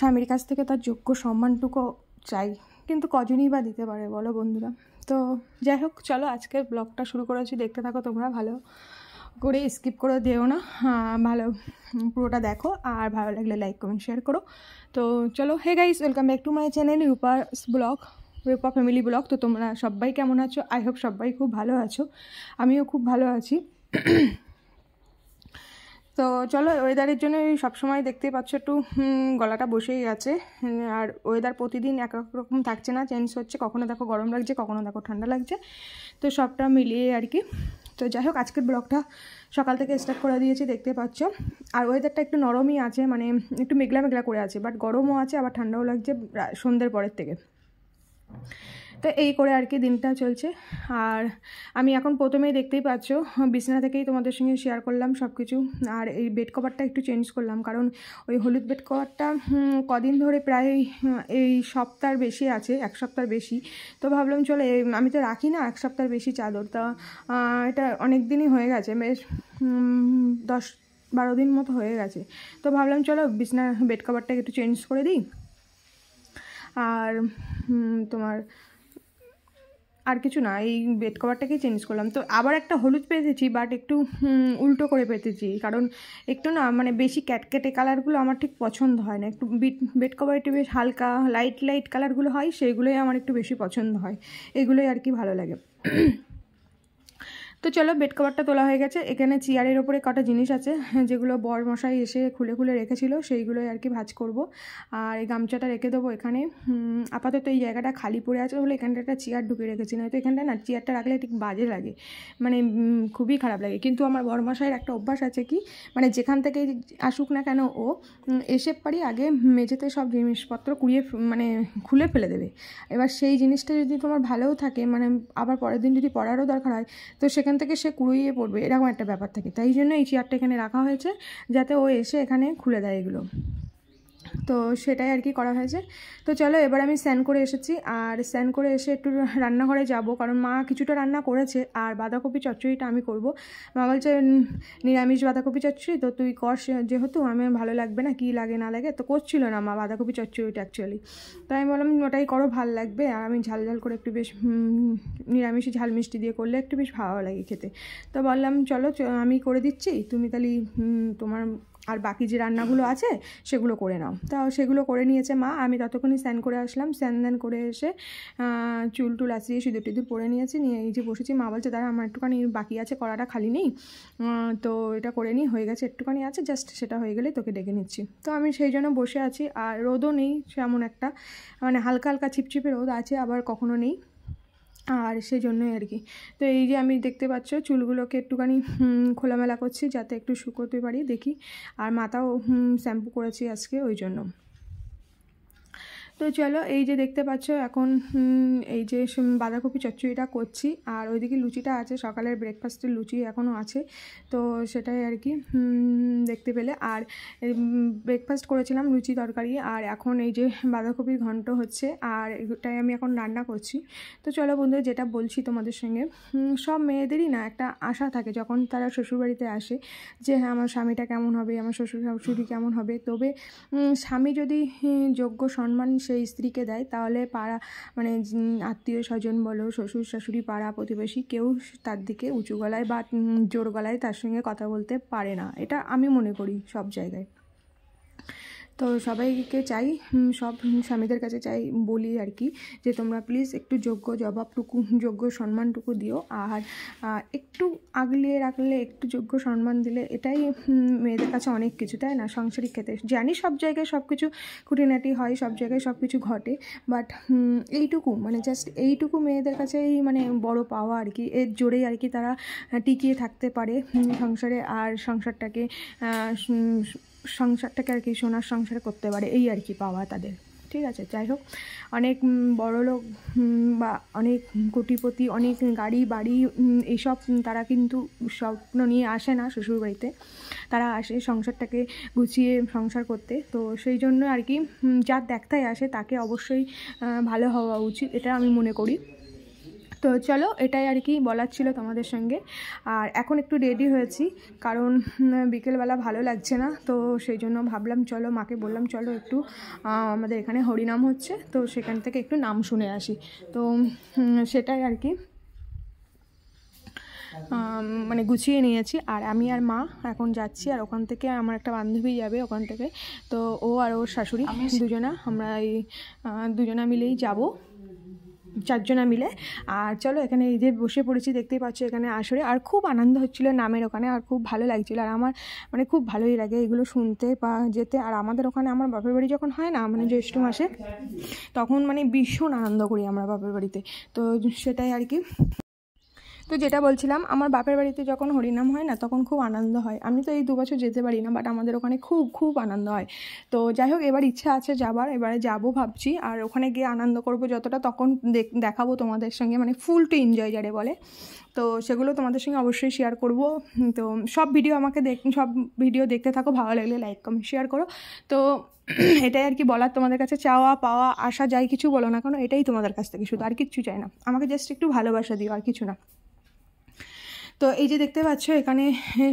স্বামীর কাছ থেকে তার যোগ্য সম্মানটুকু চাই, কিন্তু কজনই বা দিতে পারে বলো বন্ধুরা। তো যাই হোক, চলো আজকের ব্লগটা শুরু করেছি, দেখতে থাকো তোমরা, ভালো করে স্কিপ করে দিও না, ভালো পুরোটা দেখো, আর ভালো লাগলে লাইক কমেন্ট শেয়ার করো। তো চলো, hey guys, welcome back to my channel Rupa's blog, Rupa family blog. তো তোমরা সবাই কেমন আছো? আই হোপ সবাই খুব ভালো আছো, আমিও খুব ভালো আছি। তো চলো, ওয়েদারের জন্য সবসময় দেখতেই পাচ্ছ একটু গলাটা বসেই আছে, আর ওয়েদার প্রতিদিন এক রকম থাকছে না, চেঞ্জ হচ্ছে, কখনো দেখো গরম লাগছে, কখনো দেখো ঠান্ডা লাগছে, তো সবটা মিলিয়ে আর কি। তো যাই হোক, আজকের ব্লগটা সকাল থেকে স্টার্ট করে দিয়েছি, দেখতে পাচ্ছ। আর ওয়েদারটা একটু নরমই আছে, মানে একটু মেঘলা মেঘলা করে আছে, বাট গরমও আছে, আবার ঠান্ডাও লাগছে সন্ধ্যের পরের থেকে। তো এই করে আর কি দিনটা চলছে। আর আমি এখন প্রথমেই দেখতেই পাচ্ছ বিছানা থেকেই তোমাদের সঙ্গে শেয়ার করলাম সব কিছু। আর এই বেড কভারটা একটু চেঞ্জ করলাম, কারণ ওই হলুদ বেড কভারটা কদিন ধরে প্রায় এই সপ্তাহের বেশি আছে, এক সপ্তাহের বেশি। তো ভাবলাম চলো, আমি তো রাখি না এক সপ্তাহের বেশি চাদর, তা এটা অনেক দিনই হয়ে গেছে, বেশ 10-12 দিন মতো হয়ে গেছে। তো ভাবলাম চলো বিছানা বেড কভারটা একটু চেঞ্জ করে দিই। আর তোমার আর কিছু না, এই বেড কভারটাকেই চেঞ্জ করলাম। তো আবার একটা হলুদ পেতেছি, বাট একটু উল্টো করে পেতেছি, কারণ একটু না মানে বেশি ক্যাটকেটে কালারগুলো আমার ঠিক পছন্দ হয় না। একটু বেড কভার একটু বেশ হালকা লাইট লাইট কালারগুলো হয়, সেইগুলোই আমার একটু বেশি পছন্দ হয়, এগুলোই আর কি ভালো লাগে। তো চলো, বেড কভারটা তোলা হয়ে গেছে। এখানে চেয়ারের ওপরে কটা জিনিস আছে যেগুলো বর মশাই এসে খুলে খুলে রেখেছিল, সেইগুলোই আর কি ভাঁজ করব। আর এই গামছাটা রেখে দেবো এখানে। আপাতত এই জায়গাটা খালি পড়ে আছে বলে এখানটা একটা চেয়ার ঢুকে রেখেছি, নয়তো এখানটা না চেয়ারটা রাখলে ঠিক বাজে লাগে, মানে খুবই খারাপ লাগে। কিন্তু আমার বর মশাইয়ের একটা অভ্যাস আছে কি, মানে যেখান থেকে আসুক না কেন ও এসে পারি আগে মেঝেতে সব জিনিসপত্র মানে খুলে ফেলে দেবে। এবার সেই জিনিসটা যদি তোমার ভালোও থাকে, মানে আবার পরের দিন যদি পড়ারও দরকার হয়, তো সেখান থেকে সে কুড়িয়ে পড়বে, এরকম একটা ব্যাপার থাকে। তাই জন্য এই চেয়ারটা এখানে রাখা হয়েছে, যাতে ও এসে এখানে খুলে দেয় এগুলো। তো সেটাই আর কি করা হয়েছে। তো চলো, এবার আমি স্নান করে এসেছি, আর স্নান করে এসে একটু রান্নাঘরে যাব, কারণ মা কিছুটা রান্না করেছে, আর বাঁধাকপি চচ্চড়িটা আমি করব। মা বলছে নিরামিষ বাঁধাকপি চচ্চড়ি, তো তুই কর, যেহেতু আমি ভালো লাগবে না, কি লাগে না লাগে, তো করছিল না মা বাঁধাকপি চচ্চড়িটা অ্যাকচুয়ালি। তাই আমি বললাম ওটাই করো, ভালো লাগবে, আর আমি ঝাল ঝাল করে একটু বেশ নিরামিষ ঝাল মিষ্টি দিয়ে করলে একটু বেশ ভালো লাগে খেতে। তো বললাম চলো আমি করে দিচ্ছি, তুমি তাহলে তোমার আর বাকি যে রান্নাগুলো আছে সেগুলো করে নাও। তাও সেগুলো করে নিয়েছে মা, আমি ততক্ষণই স্নান করে আসলাম। স্নান করে এসে চুল টুল আঁচড়িয়ে সিঁদুর টিঁদুর পরে নিয়েছি, নিয়ে এই যে বসেছি। মা বলছে দাঁড়া, আমার একটুখানি বাকি আছে, কড়াটা খালি নেই, তো এটা করে নিই, হয়ে গেছে, একটুখানি আছে জাস্ট, সেটা হয়ে গেলেই তোকে ডেকে নিচ্ছি। তো আমি সেই জন্য বসে আছি, আর রোদও নেই সেমন একটা, মানে হালকা হালকা ছিপছিপে রোদ আছে, আবার কখনো নেই, আর সেই জন্যই আর কি। তো এই যে আমি দেখতে পাচ্ছ চুলগুলোকে একটুখানি খোলামেলা করছি, যাতে একটু শুকোতে পারি দেখি, আর মাথাও শ্যাম্পু করেছি আজকে ওই জন্য। তো চলো, এই যে দেখতে পাচ্ছ এখন এই যে বাঁধাকপি চচ্চড়িটা করছি, আর ওইদিকে লুচিটা আছে, সকালের ব্রেকফাস্টের লুচি এখনও আছে, তো সেটাই আর কি দেখতে পেলে। আর ব্রেকফাস্ট করেছিলাম লুচি তরকারি, আর এখন এই যে বাঁধাকপির ঘন্ট হচ্ছে, আর এটাই আমি এখন রান্না করছি। তো চলো বন্ধু, যেটা বলছি তোমাদের সঙ্গে, সব মেয়েদেরই না একটা আশা থাকে যখন তারা শ্বশুরবাড়িতে আসে, যে হ্যাঁ আমার স্বামীটা কেমন হবে, আমার শ্বশুর শাশুড়ি কেমন হবে। তবে স্বামী যদি যোগ্য সম্মান সেই স্ত্রীকে দেয়, তাহলে পাড়া মানে আত্মীয় স্বজন বলো, শ্বশুর শাশুড়ি, পাড়া প্রতিবেশী, কেউ তার দিকে উঁচু গলায় বা জোর গলায় তার সঙ্গে কথা বলতে পারে না, এটা আমি মনে করি সব জায়গায়। তো সবাইকে চাই, সব স্বামীদের কাছে চাই, বলি আর কি, যে তোমরা প্লিজ একটু যোগ্য জবাবটুকু, যোগ্য সম্মানটুকু দিও, আর একটু আগলিয়ে রাখলে, একটু যোগ্য সম্মান দিলে, এটাই মেয়েদের কাছে অনেক কিছু, তাই না? সাংসারিক ক্ষেত্রে জানি সব জায়গায় সব কিছু খুঁটিনাটি হয়, সব জায়গায় সব কিছু ঘটে, বাট এইটুকু মানে জাস্ট এইটুকু মেয়েদের কাছেই মানে বড় পাওয়া আর কি। এর জোরেই আর কি তারা টিকিয়ে থাকতে পারে সংসারে, আর সংসারটাকে আর কি সোনার সংসার করতে পারে, এই আর কি পাওয়া তাদের। ঠিক আছে, যাই হোক, অনেক বড়লোক বা অনেক কোটিপতি, অনেক গাড়ি বাড়ি এইসব তারা কিন্তু স্বপ্ন নিয়ে আসে না শ্বশুরবাড়িতে, তারা আসে সংসারটাকে গুছিয়ে সংসার করতে। তো সেই জন্য আর কি যার দেখতাই আসে তাকে অবশ্যই ভালো হওয়া উচিত, এটা আমি মনে করি। তো চলো এটাই আর কি বলার ছিল তোমাদের সঙ্গে। আর এখন একটু রেডি হয়েছি কারণ বিকেলবেলা ভালো লাগছে না, তো সেই জন্য ভাবলাম চলো, মাকে বললাম চলো একটু আমাদের এখানে হরিনাম হচ্ছে, তো সেখান থেকে একটু নাম শুনে আসি। তো সেটাই আর কি মানে গুছিয়ে নিয়েছি। আর আমি আর মা এখন যাচ্ছি, আর ওখান থেকে আমার একটা বান্ধবী যাবে ওখান থেকে, তো ও আর ওর শাশুড়ি আমরা এই দুজনা মিলেই যাব, 4 জনা মিলে। আর চলো এখানে এই যে বসে পড়েছি, দেখতেই পাচ্ছ এখানে আসরে, আর খুব আনন্দ হচ্ছিলো নামের ওখানে, আর খুব ভালো লাগছিলো। আর আমার মানে খুব ভালোই লাগে এগুলো শুনতে বা যেতে। আর আমাদের ওখানে আমার বাপের বাড়ি যখন হয় না, মানে জ্যৈষ্ঠ মাসে, তখন মানে ভীষণ আনন্দ করি আমরা বাপের বাড়িতে। তো সেটাই আর কি। তো যেটা বলছিলাম, আমার বাপের বাড়িতে যখন হরিনাম হয় না, তখন খুব আনন্দ হয়। আমি তো এই 2 বছর যেতে পারি না, বাট আমাদের ওখানে খুব খুব আনন্দ হয়। তো যাই হোক, এবার ইচ্ছা আছে যাবার, এবারে যাবো ভাবছি। আর ওখানে গিয়ে আনন্দ করব যতটা, তখন দেখাবো তোমাদের সঙ্গে, মানে ফুল টু এনজয় যারে বলে। তো সেগুলো তোমাদের সঙ্গে অবশ্যই শেয়ার করব। তো সব ভিডিও দেখতে থাকো, ভালো লাগলে লাইক কমেন্ট শেয়ার করো। তো এটাই আর কি বলার তোমাদের কাছে, চাওয়া পাওয়া আশা যাই কিছু বলো না কেন, এটাই তোমাদের কাছ থেকে শুধু, আর কিচ্ছু চাই না। আমাকে জাস্ট একটু ভালোবাসা দিও, আর কিছু না। তো এই যে দেখতে পাচ্ছ এখানে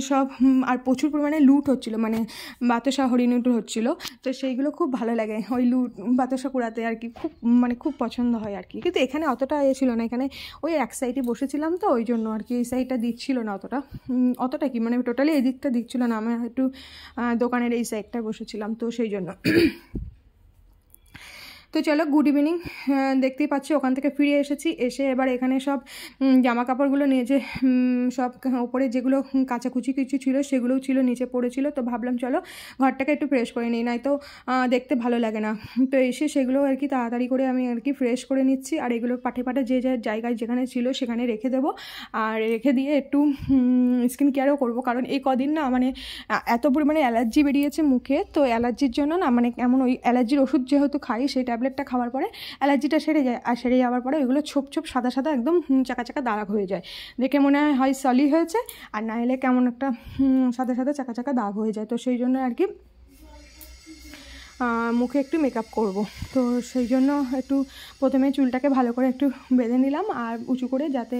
সব, আর প্রচুর পরিমাণে লুট হচ্ছিলো, মানে বাতাসা হরিণুট হচ্ছিলো। তো সেইগুলো খুব ভালো লাগে, ওই লুট বাতাসা কুড়াতে আর কি, খুব পছন্দ হয় আর কি। কিন্তু এখানে অতটা ছিল না, এখানে ওই এক সাইডে বসেছিলাম তো ওই জন্য আর কি, এই সাইডটা দিচ্ছিল না অতটা কি, মানে টোটালি এই দিকটা দিচ্ছিল না, আমি একটু দোকানের এই সাইডটা বসেছিলাম, তো সেই জন্য। তো চলো, গুড ইভিনিং। দেখতেই পাচ্ছি ওখান থেকে ফিরে এসে এবার এখানে সব জামা কাপড়গুলো নিয়েছে, সব ওপরে যেগুলো কাচাকুচি কিছু ছিল সেগুলোও ছিল, নিচে পড়েছিল। তো ভাবলাম চলো ঘরটাকে একটু ফ্রেশ করে নিই, নয়তো দেখতে ভালো লাগে না। তো এসে সেগুলো আর কি তাড়াতাড়ি করে আমি আর কি ফ্রেশ করে নিচ্ছি। আর এগুলো পাঠে যে জায়গায় যেখানে ছিল সেখানে রেখে দেবো। আর রেখে দিয়ে একটু স্কিন কেয়ারও করবো, কারণ এই কদিন না মানে এত পরিমাণে অ্যালার্জি বেরিয়েছে মুখে। তো অ্যালার্জির জন্য না, মানে এমন ওই অ্যালার্জির ওষুধ যেহেতু খাই, সেই ট্যাবলেটটা খাওয়ার পরে অ্যালার্জিটা সেরে যায়। আর সেরে যাওয়ার পরে ওইগুলো ছোপ সাদা সাদা একদম চাকা চাকা দাগ হয়ে যায়, দেখে মনে হয় সলি হয়েছে, আর না হলে কেমন একটা সাদা সাদা চাকা চাকা দাগ হয়ে যায়। তো সেই জন্য আর কি মুখে একটু মেকআপ করব। তো সেই জন্য একটু প্রথমে চুলটাকে ভালো করে একটু বেঁধে নিলাম, আর উঁচু করে, যাতে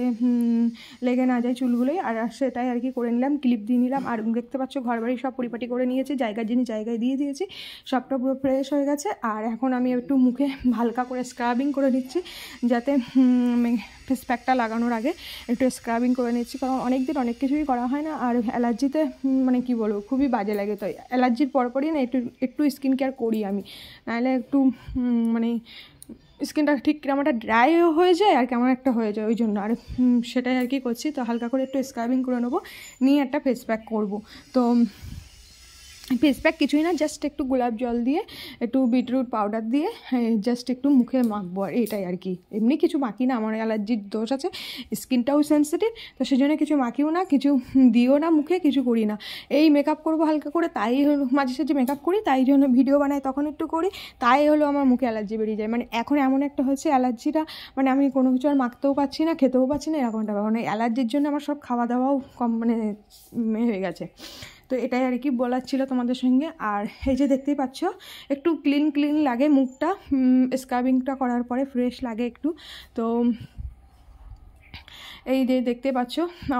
লেগে না যায় চুলগুলোই। আর সেটাই আর কি করে নিলাম, ক্লিপ দিয়ে নিলাম। আর দেখতে পাচ্ছ ঘর বাড়ি সব পরিপাটি করে নিয়েছি, জায়গার জিনিস জায়গায় দিয়ে দিয়েছি, সবটা পুরো ফ্রেশ হয়ে গেছে। আর এখন আমি একটু মুখে হালকা করে স্ক্রাবিং করে নিচ্ছি, যাতে ফেস প্যাকটা লাগানোর আগে একটু স্ক্রাবিং করে নিচ্ছি, কারণ অনেক দিন অনেক কিছুই করা হয় না। আর অ্যালার্জিতে মানে কি বলবো, খুবই বাজে লাগে। তো অ্যালার্জির পরপরই না একটু স্কিন কেয়ার করি আমি, নাহলে একটু মানে স্কিনটা ঠিক কেমন একটা ড্রাই হয়ে যায় আর কেমন একটা হয়ে যায়, ওই জন্য। আর সেটাই আর কি করছি। তো হালকা করে একটু স্ক্রাবিং করে নেবো, নিয়ে একটা ফেস প্যাক করবো। তো ফেস প্যাক কিছুই না, জাস্ট একটু গোলাপ জল দিয়ে, একটু বিটরুট পাউডার দিয়ে জাস্ট একটু মুখে মাখবো, আর এটাই আর কি। এমনি কিছু মাখি না, আমার অ্যালার্জির দোষ আছে, স্কিনটাও সেন্সিটিভ, তো সেই জন্য কিছু মাখিও না, কিছু দিও না মুখে, কিছু করি না। এই মেকআপ করবো হালকা করে, তাই হলো মাঝে সাঝে মেকআপ করি, তাই জন্য ভিডিও বানাই তখন একটু করি, তাই হলো আমার মুখে অ্যালার্জি বেরিয়ে যায়। মানে এখন এমন একটা হয়েছে অ্যালার্জিটা, মানে আমি কোনো কিছু আর মাখতেও পারছি না, খেতেও পারছি না, এরকম একটা ব্যাপার। মানে অ্যালার্জির জন্য আমার সব খাওয়া দাওয়াও কম, মানে হয়ে গেছে। তো এটাই আর কি বলার ছিল তোমাদের সঙ্গে। আর এই যে দেখতেই পাচ্ছ একটু ক্লিন লাগে মুখটা, স্ক্রাবিংটা করার পরে ফ্রেশ লাগে একটু। তো এই যে দেখতে পাচ্ছ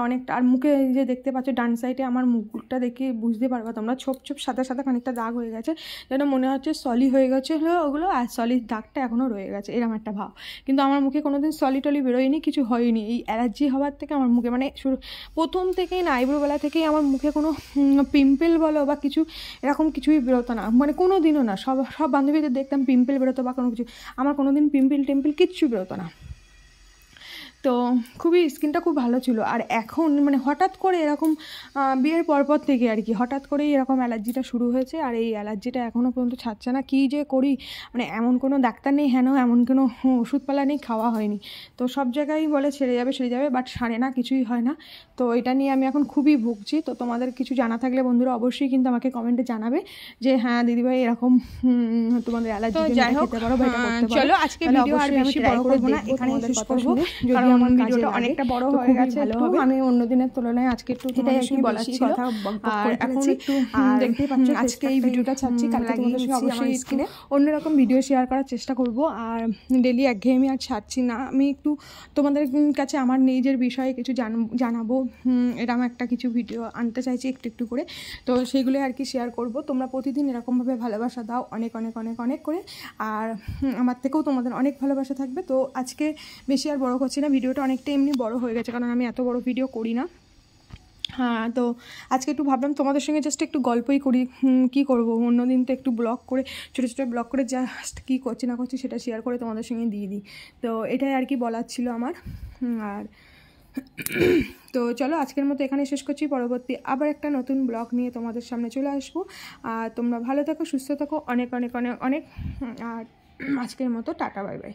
অনেকটা, আর মুখে এই যে দেখতে পাচ্ছ ডান সাইডে আমার মুখটা দেখে বুঝতে পারবে তোমরা, ছোপ সাদা সাদা খানিকটা দাগ হয়ে গেছে, যেন মনে হচ্ছে সলি হয়ে গেছে ওগুলো, আর সলিড দাগটা এখনও রয়ে গেছে, এরকম একটা ভাব। কিন্তু আমার মুখে কোনোদিন সলি টলি বেরোয়নি, কিছু হয়নি। এই অ্যালার্জি হওয়ার থেকে আমার মুখে, মানে প্রথম থেকেই না, আইব্রোবেলা থেকেই আমার মুখে কোনো পিম্পল বলো বা কিছু এরকম কিছুই বেরোতো না, মানে কোনো দিনও না। সব বান্ধবীদের দেখতাম পিম্পল বেরোতো বা কোনো কিছু, আমার কোনো দিন পিম্পল কিচ্ছু বেরোতো না। তো খুবই স্কিনটা খুব ভালো ছিল। আর এখন মানে হঠাৎ করে এরকম বিয়ের পরপর থেকে আর কি হঠাৎ করেই এরকম অ্যালার্জিটা শুরু হয়েছে। আর এই অ্যালার্জিটা এখনও পর্যন্ত ছাড়ছে না, কী যে করি, মানে এমন কোনো ডাক্তার নেই, এমন কোনো ওষুধপালা নেই, খাওয়া হয়নি। তো সব জায়গায় বলে সেরে যাবে, বাট সারে না, কিছুই হয় না। তো এটা নিয়ে আমি এখন খুবই ভুগছি। তো তোমাদের কিছু জানা থাকলে বন্ধুরা অবশ্যই কিন্তু আমাকে কমেন্টে জানাবে যে হ্যাঁ দিদিভাই এরকম তোমাদের অ্যালার্জি খেতে পারো বা এটা করতে পারো। চলো আজকে ভিডিও আর বেশি বড় করব না, এখানেই শেষ করব। যদি আমার ভিডিওটা অনেকটা বড় হয়ে গেছে, আমি অন্য দিনের তুলনায় আজকে একটু এটাই আর কি বলার ছিল। আর এখন একটু দেখতেই পাচ্ছ আজকে এই ভিডিওটা ছাড়ছি, কালকে তোমাদের সঙ্গে অবশ্যই স্ক্রিনে অন্যরকম ভিডিও শেয়ার করার চেষ্টা করব। আর ডেলি একঘেয়েমি আর ছাড়ছি না, আমি একটু তোমাদের কাছে আমার নিজের বিষয়ে কিছু জানাবো, এরকম একটা কিছু ভিডিও আনতে চাইছি একটু একটু করে, তো সেইগুলো আর কি শেয়ার করব। তোমরা প্রতিদিন এরকমভাবে ভালোবাসা দাও অনেক অনেক অনেক অনেক করে, আর আমার থেকেও তোমাদের অনেক ভালোবাসা থাকবে। তো আজকে বেশি আর বড় করছি না, ভিডিওটা অনেকটা এমনি বড় হয়ে গেছে, কারণ আমি এত বড় ভিডিও করি না। হ্যাঁ, তো আজকে একটু ভাবলাম তোমাদের সঙ্গে জাস্ট একটু গল্পই করি, কি করব, অন্যদিন তো একটু ব্লগ করে ছোটো ছোটো ব্লগ করে জাস্ট কী করছি না করছি সেটা শেয়ার করে তোমাদের সঙ্গে দিয়ে দিই। তো এটাই আর কি বলার ছিল আমার। আর তো চলো আজকের মতো এখানে শেষ করছি, পরবর্তী আবার একটা নতুন ব্লগ নিয়ে তোমাদের সামনে চলে আসবো। আর তোমরা ভালো থাকো, সুস্থ থাকো, অনেক অনেক অনেক অনেক। আর আজকের মতো টাটা, বাই বাই।